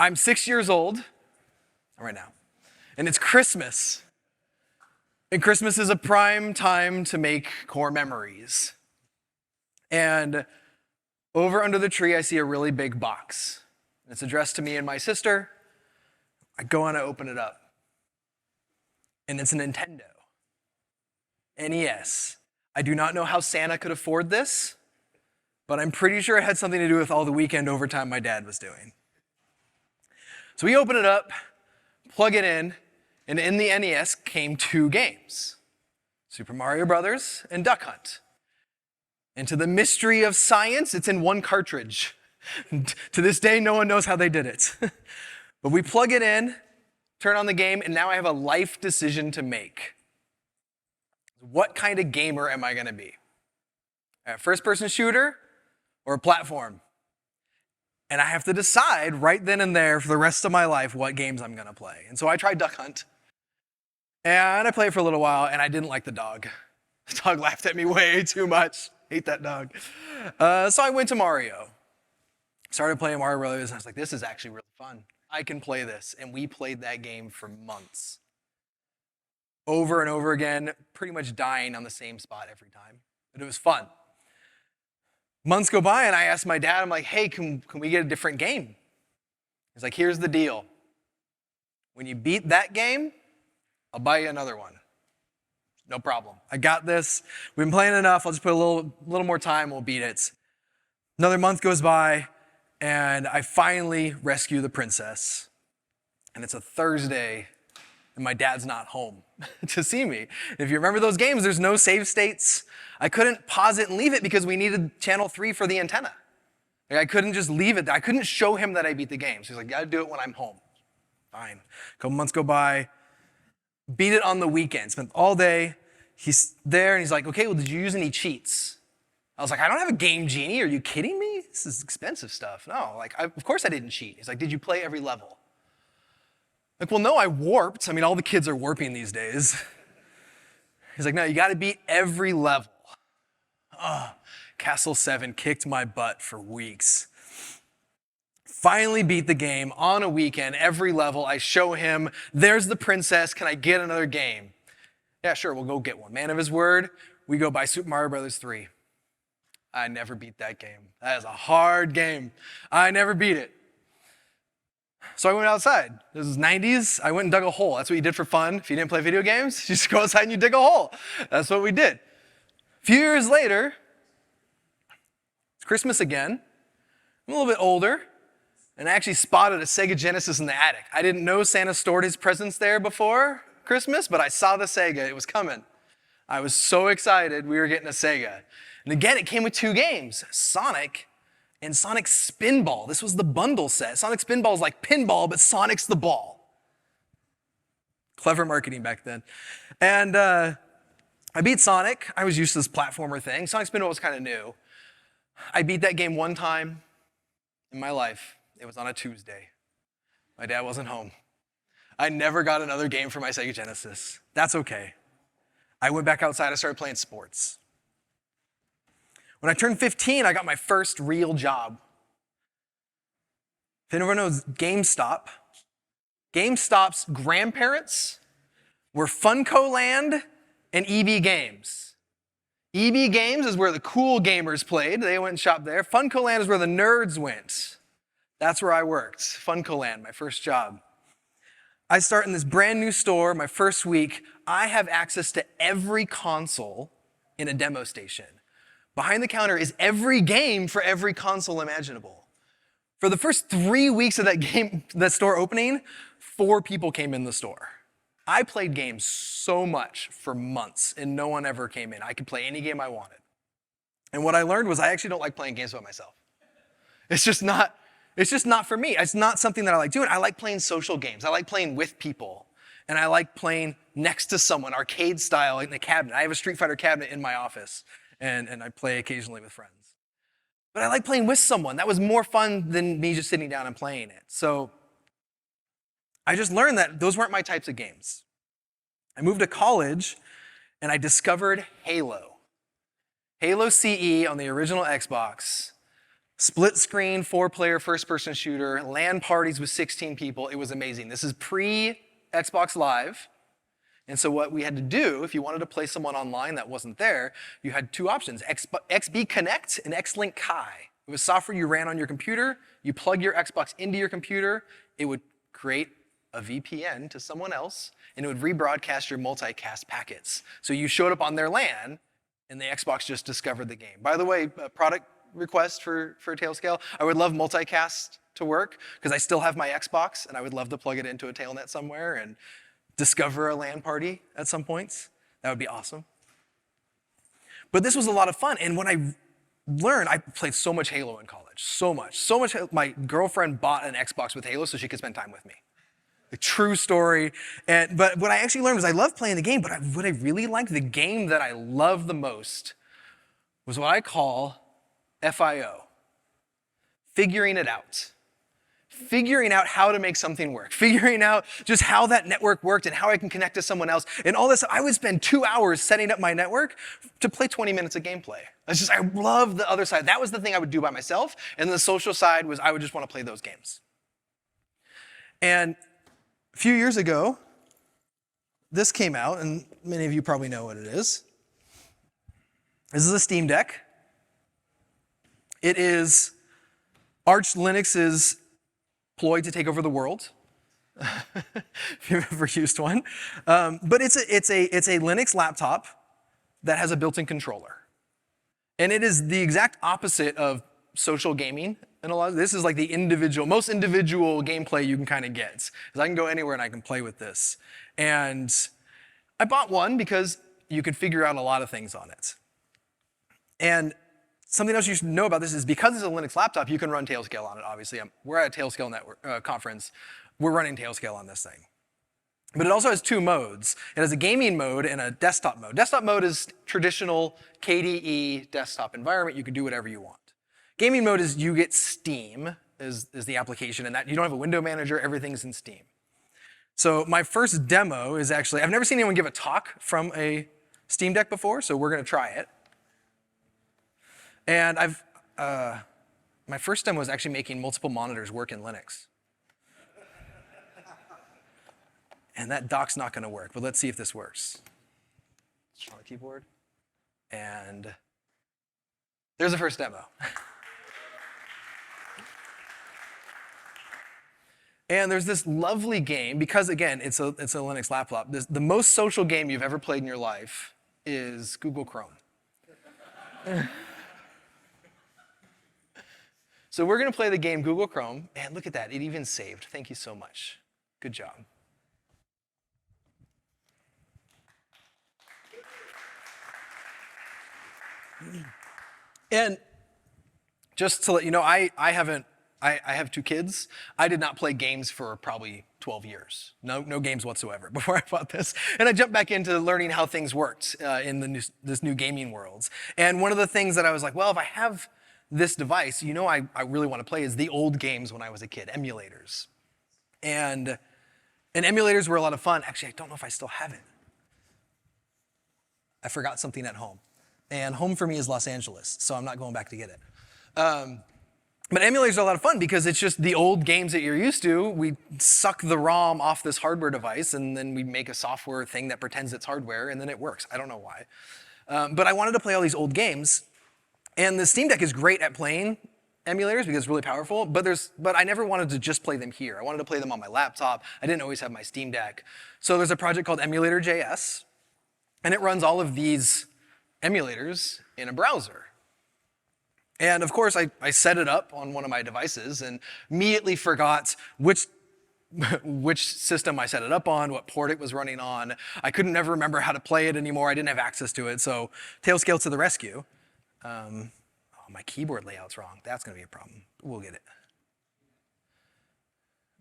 I'm 6 years old right now, and it's Christmas. And Christmas is a prime time to make core memories. And over under the tree, I see a really big box. It's addressed to me and my sister. I go on to open it up. And it's a Nintendo. NES. I do not know how Santa could afford this, but I'm pretty sure it had something to do with all the weekend overtime my dad was doing. So we open it up, plug it in, and in the NES came 2 games, Super Mario Brothers and Duck Hunt. And to the mystery of science, it's in one cartridge. To this day, no one knows how they did it. But we plug it in, turn on the game, and now I have a life decision to make. What kind of gamer am I going to be? A first-person shooter or a platform? And I have to decide right then and there for the rest of my life what games I'm going to play. And so I tried Duck Hunt. And I played for a little while, and I didn't like the dog. The dog laughed at me way too much. Hate that dog. So I went to Mario. Started playing Mario Brothers, and I was like, this is actually really fun. I can play this. And we played that game for months. Over and over again, pretty much dying on the same spot every time. But it was fun. Months go by, and I asked my dad, I'm like, hey, can we get a different game? He's like, here's the deal. When you beat that game, I'll buy you another one. No problem. I got this. We've been playing enough. I'll just put a little more time. We'll beat it. Another month goes by, and I finally rescue the princess. And it's a Thursday, and my dad's not home to see me. If you remember those games, there's no save states. I couldn't pause it and leave it because we needed channel 3 for the antenna. Like, I couldn't just leave it. I couldn't show him that I beat the game. So he's like, gotta do it when I'm home. Fine. A couple months go by. Beat it on the weekend. Spent all day. He's there, and he's like, okay, well, did you use any cheats? I was like, I don't have a Game Genie. Are you kidding me? This is expensive stuff. No, of course I didn't cheat. He's like, did you play every level? Like, well, no, I warped. I mean, all the kids are warping these days. He's like, no, you got to beat every level. Castle 7 kicked my butt for weeks. Finally beat the game on a weekend, every level. I show him, there's the princess. Can I get another game? Yeah, sure, we'll go get one. Man of his word, we go buy Super Mario Brothers 3. I never beat that game. That is a hard game. I never beat it. So I went outside. This was 90s. I went and dug a hole. That's what you did for fun. If you didn't play video games, you just go outside and you dig a hole. That's what we did. A few years later, it's Christmas again. I'm a little bit older, and I actually spotted a Sega Genesis in the attic. I didn't know Santa stored his presents there before Christmas, but I saw the Sega. It was coming. I was so excited we were getting a Sega. And again, it came with 2 games, Sonic and Sonic Spinball. This was the bundle set. Sonic Spinball is like pinball, but Sonic's the ball. Clever marketing back then. And I beat Sonic. I was used to this platformer thing. Sonic Spinball was kind of new. I beat that game one time in my life. It was on a Tuesday. My dad wasn't home. I never got another game for my Sega Genesis. That's okay. I went back outside. I started playing sports. When I turned 15, I got my first real job. If anyone knows GameStop, GameStop's grandparents were Funko Land and EB Games. EB Games is where the cool gamers played. They went and shopped there. Funko Land is where the nerds went. That's where I worked. Funko Land, my first job. I start in this brand new store, my first week. I have access to every console in a demo station. Behind the counter is every game for every console imaginable. For the first 3 weeks of that store opening, 4 people came in the store. I played games so much for months, and no one ever came in. I could play any game I wanted. And what I learned was I actually don't like playing games by myself. It's just not for me. It's not something that I like doing. I like playing social games. I like playing with people. And I like playing next to someone, arcade style in the cabinet. I have a Street Fighter cabinet in my office. And I play occasionally with friends. But I like playing with someone. That was more fun than me just sitting down and playing it. So I just learned that those weren't my types of games. I moved to college, and I discovered Halo. Halo CE on the original Xbox. Split screen, 4-player, first-person shooter, LAN parties with 16 people. It was amazing. This is pre-Xbox Live. And so what we had to do, if you wanted to play someone online that wasn't there, you had two options, XB Connect and Xlink Kai. It was software you ran on your computer. You plug your Xbox into your computer. It would create a VPN to someone else, and it would rebroadcast your multicast packets. So you showed up on their LAN, and the Xbox just discovered the game. By the way, a product request for Tailscale, I would love multicast to work, because I still have my Xbox, and I would love to plug it into a Tailnet somewhere and discover a LAN party at some points. That would be awesome. But this was a lot of fun, and when I learned, I played so much Halo in college, so much. My girlfriend bought an Xbox with Halo so she could spend time with me. A true story. But what I actually learned was I love playing the game, but what I really liked, the game that I loved the most was what I call FIO, figuring it out. Figuring out how to make something work, figuring out just how that network worked and how I can connect to someone else. And all this, I would spend 2 hours setting up my network to play 20 minutes of gameplay. I love the other side. That was the thing I would do by myself. And the social side was I would just want to play those games. And a few years ago, this came out, and many of you probably know what it is. This is a Steam Deck. It is Arch Linux's ploy to take over the world, if you've ever used one. But it's a Linux laptop that has a built-in controller. And it is the exact opposite of social gaming. And this is like the most individual gameplay you can kind of get. Because I can go anywhere and I can play with this. And I bought one because you could figure out a lot of things on it. And something else you should know about this is because it's a Linux laptop, you can run Tailscale on it, obviously. We're at a Tailscale network, conference. We're running Tailscale on this thing. But it also has two modes. It has a gaming mode and a desktop mode. Desktop mode is traditional KDE desktop environment. You can do whatever you want. Gaming mode is you get Steam is the application, and that you don't have a window manager. Everything's in Steam. So my first demo is actually, I've never seen anyone give a talk from a Steam Deck before, so we're going to try it. And my first demo was actually making multiple monitors work in Linux. And that dock's not going to work, but let's see if this works. Let's try the keyboard. And there's the first demo. And there's this lovely game, because again, it's a Linux laptop. The most social game you've ever played in your life is Google Chrome. So we're going to play the game Google Chrome, and look at that, it even saved. Thank you so much. Good job. And just to let you know, I have two kids. I did not play games for probably 12 years. No games whatsoever before I bought this. And I jumped back into learning how things worked in this new gaming world. And one of the things that I was like, well, if I have this device, I really want to play is the old games when I was a kid, emulators. And emulators were a lot of fun. Actually, I don't know if I still have it. I forgot something at home. And home for me is Los Angeles, so I'm not going back to get it. But emulators are a lot of fun because it's just the old games that you're used to. We suck the ROM off this hardware device, and then we make a software thing that pretends it's hardware, and then it works. I don't know why. But I wanted to play all these old games. And the Steam Deck is great at playing emulators because it's really powerful, but I never wanted to just play them here. I wanted to play them on my laptop. I didn't always have my Steam Deck. So there's a project called Emulator.js, and it runs all of these emulators in a browser. And of course, I set it up on one of my devices and immediately forgot which system I set it up on, what port it was running on. I couldn't never remember how to play it anymore. I didn't have access to it, so Tailscale to the rescue. Oh, my keyboard layout's wrong. That's going to be a problem. We'll get it.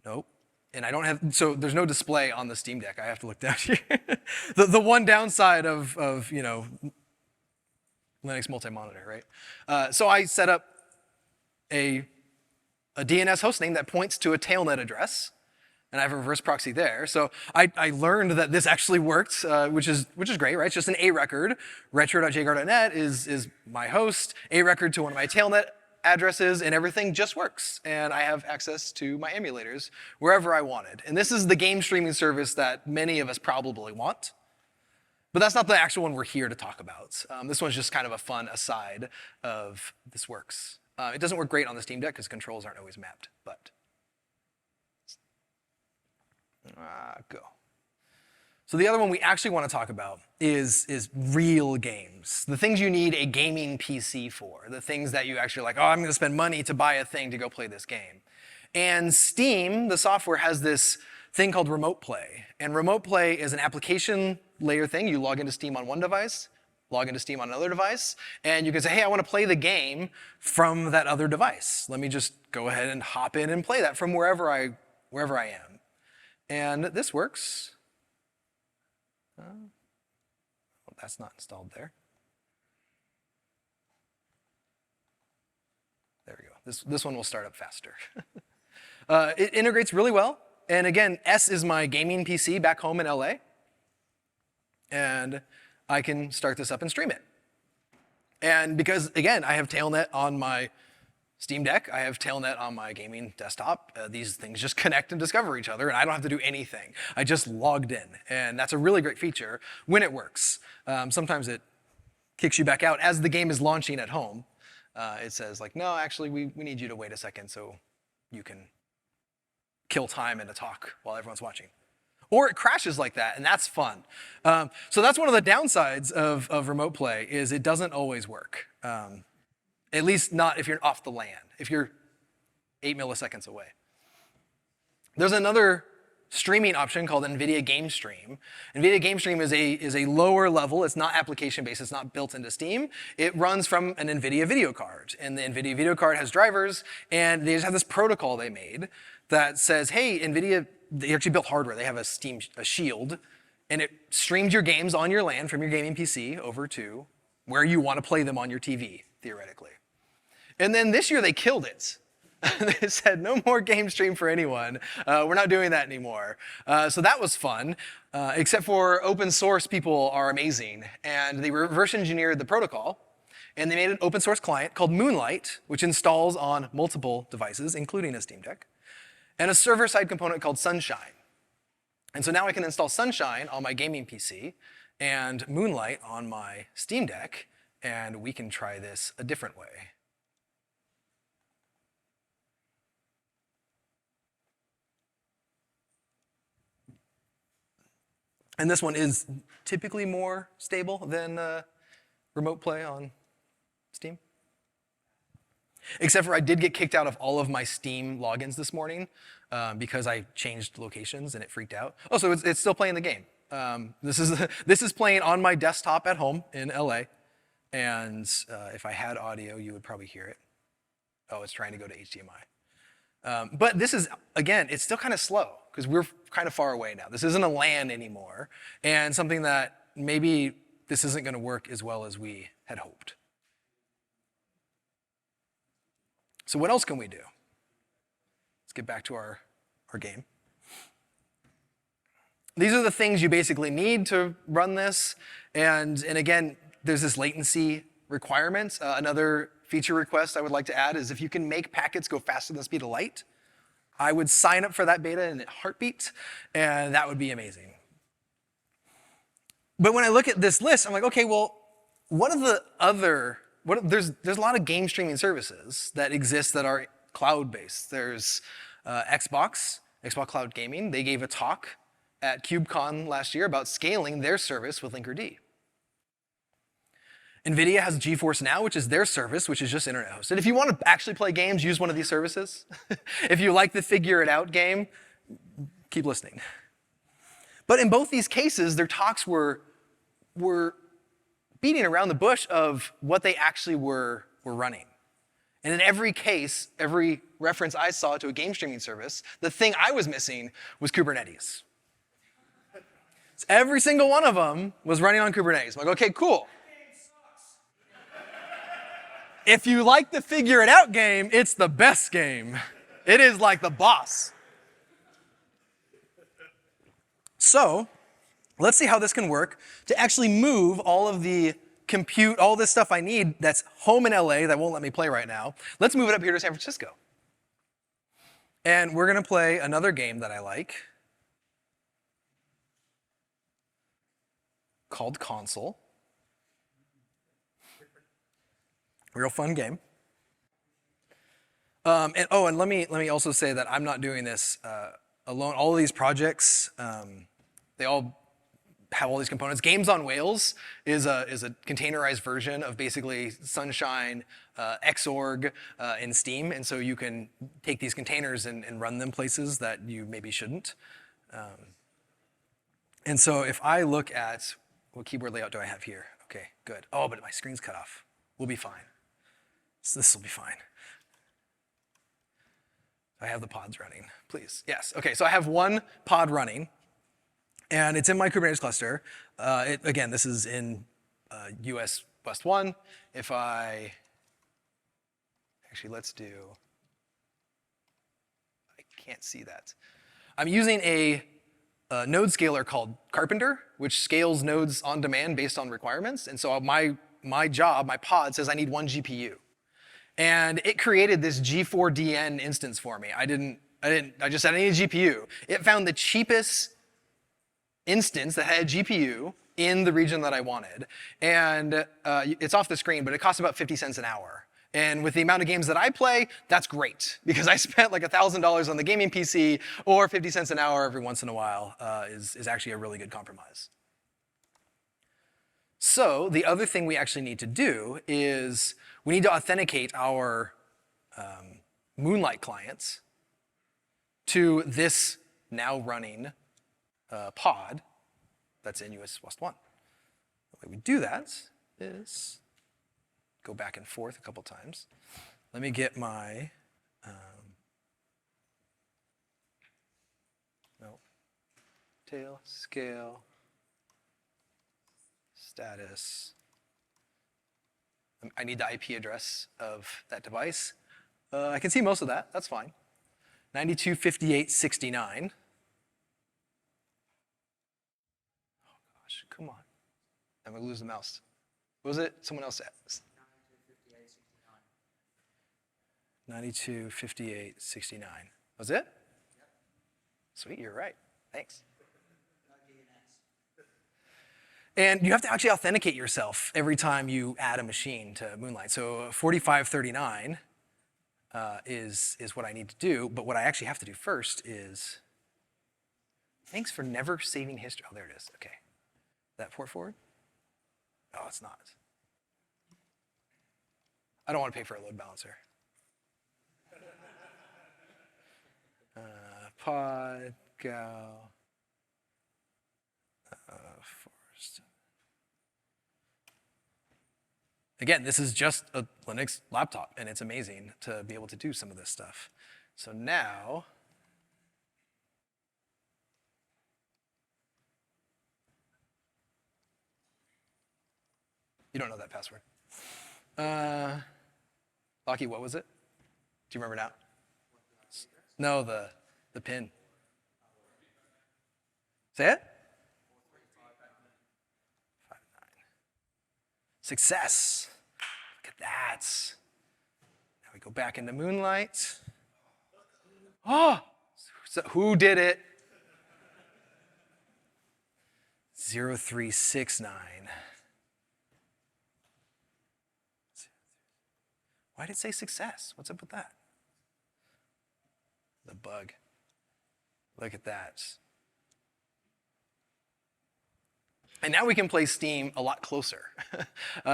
Nope. And I don't have, so there's no display on the Steam Deck. I have to look down here. the one downside of Linux multi-monitor, right? So I set up a DNS hostname that points to a Tailnet address, and I have a reverse proxy there. So I learned that this actually worked, which is great, right? It's just an A record. Retro.jgar.net is my host. A record to one of my Tailnet addresses and everything just works. And I have access to my emulators wherever I wanted. And this is the game streaming service that many of us probably want. But that's not the actual one we're here to talk about. This one's just kind of a fun aside of this works. It doesn't work great on the Steam Deck because controls aren't always mapped, but go. So the other one we actually want to talk about is real games. The things you need a gaming PC for. The things that you actually like, oh, I'm going to spend money to buy a thing to go play this game. And Steam, the software, has this thing called Remote Play. And Remote Play is an application layer thing. You log into Steam on one device, log into Steam on another device, and you can say, hey, I want to play the game from that other device. Let me just go ahead and hop in and play that from wherever I am. And this works. Well, that's not installed there. There we go. This one will start up faster. It integrates really well. And again, S is my gaming PC back home in LA. And I can start this up and stream it. And because, again, I have Tailnet on my Steam Deck, I have Tailnet on my gaming desktop. These things just connect and discover each other, and I don't have to do anything. I just logged in, and that's a really great feature when it works. Sometimes it kicks you back out. As the game is launching at home, it says, like, no, actually, we need you to wait a second so you can kill time and a talk while everyone's watching. Or it crashes like that, and that's fun. So that's one of the downsides of Remote Play is it doesn't always work. At least not if you're off the LAN, if you're 8 milliseconds away. There's another streaming option called NVIDIA Game Stream. NVIDIA Game Stream is a lower level. It's not application-based. It's not built into Steam. It runs from an NVIDIA video card. And the NVIDIA video card has drivers, and they just have this protocol they made that says, hey, NVIDIA, they actually built hardware. They have a shield, and it streams your games on your LAN from your gaming PC over to where you want to play them on your TV, theoretically. And then this year they killed it. They said, no more game stream for anyone. We're not doing that anymore. So that was fun, except for open source people are amazing. And they reverse engineered the protocol, and they made an open source client called Moonlight, which installs on multiple devices, including a Steam Deck, and a server-side component called Sunshine. And so now I can install Sunshine on my gaming PC and Moonlight on my Steam Deck, and we can try this a different way. And this one is typically more stable than Remote Play on Steam. Except for I did get kicked out of all of my Steam logins this morning because I changed locations and it freaked out. Oh, so it's still playing the game. This is playing on my desktop at home in LA. And if I had audio, you would probably hear it. Oh, it's trying to go to HDMI. But this is, again, it's still kind of slow because we're kind of far away now. This isn't a LAN anymore, and something that maybe this isn't going to work as well as we had hoped. So what else can we do? Let's get back to our game. These are the things you basically need to run this, and again, there's this latency requirement. Another feature request I would like to add is if you can make packets go faster than the speed of light, I would sign up for that beta in a heartbeat, and that would be amazing. But when I look at this list, I'm like, okay, well, what are the other, there's a lot of game streaming services that exist that are cloud-based. There's Xbox Cloud Gaming. They gave a talk at KubeCon last year about scaling their service with Linkerd. NVIDIA has GeForce Now, which is their service, which is just internet hosted. If you want to actually play games, use one of these services. If you like the figure it out game, keep listening. But in both these cases, their talks were beating around the bush of what they actually were running. And in every case, every reference I saw to a game streaming service, the thing I was missing was Kubernetes. So every single one of them was running on Kubernetes. I'm like, okay, cool. If you like the figure it out game, it's the best game. It is like the boss. So let's see how this can work to actually move all of the compute, all this stuff I need that's home in LA that won't let me play right now. Let's move it up here to San Francisco. And we're going to play another game that I like called Console. Real fun game. And let me also say that I'm not doing this alone. All of these projects, they all have all these components. Games on Wheels is a containerized version of basically Sunshine, Xorg in Steam, and so you can take these containers and run them places that you maybe shouldn't. And so if I look at what keyboard layout do I have here? Okay, good. Oh, but my screen's cut off. We'll be fine. So this will be fine. I have the pods running, please. Yes, okay, so I have one pod running, and it's in my Kubernetes cluster. Again, this is in US West 1. If I, actually let's do, I can't see that. I'm using a node scaler called Carpenter, which scales nodes on demand based on requirements. And so my pod says I need 1 GPU. And it created this G4DN instance for me. I just said I need a GPU. It found the cheapest instance that had a GPU in the region that I wanted. And it's off the screen, but it costs about 50 cents an hour. And with the amount of games that I play, that's great, because I spent like $1,000 on the gaming PC, or 50 cents an hour every once in a while is actually a really good compromise. So the other thing we actually need to do is we need to authenticate our Moonlight clients to this now running pod that's in US West 1. The way we do that is go back and forth a couple times. Let me get my, Tailscale status. I need the IP address of that device. I can see most of that, that's fine. 92.58.69. Oh gosh, come on. I'm gonna lose the mouse. What was it? Someone else said. 92.58.69. Was it? Yep. Sweet, you're right. Thanks. And you have to actually authenticate yourself every time you add a machine to Moonlight. So 4539 is what I need to do. But what I actually have to do first is, thanks for never saving history. Oh, there it is. Okay. That port forward? Oh, it's not. I don't want to pay for a load balancer. Pod, go. Forest. Again, this is just a Linux laptop, and it's amazing to be able to do some of this stuff. So now, you don't know that password. Lockie, what was it? Do you remember now? No, the pin. Say it? 5, 9. Success. Look at that. Now we go back into Moonlight. Oh, so who did it? 0369. Why did it say success? What's up with that? The bug. Look at that. And now we can play Steam a lot closer.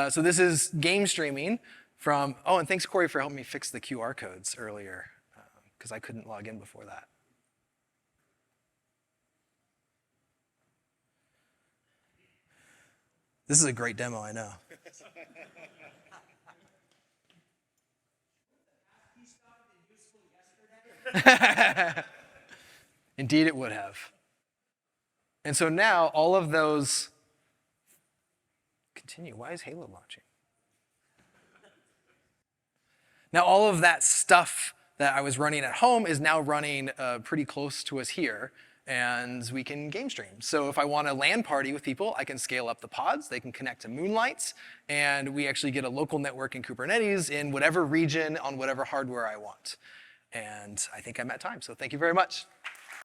So this is game streaming from, oh, and thanks, Corey, for helping me fix the QR codes earlier, because I couldn't log in before that. This is a great demo, I know. Indeed, it would have. And so now all of those continue. Why is Halo launching? Now all of that stuff that I was running at home is now running pretty close to us here. and we can game stream. So if I want a LAN party with people, I can scale up the pods, they can connect to Moonlights, and we actually get a local network in Kubernetes in whatever region on whatever hardware I want. And I think I'm at time, so thank you very much.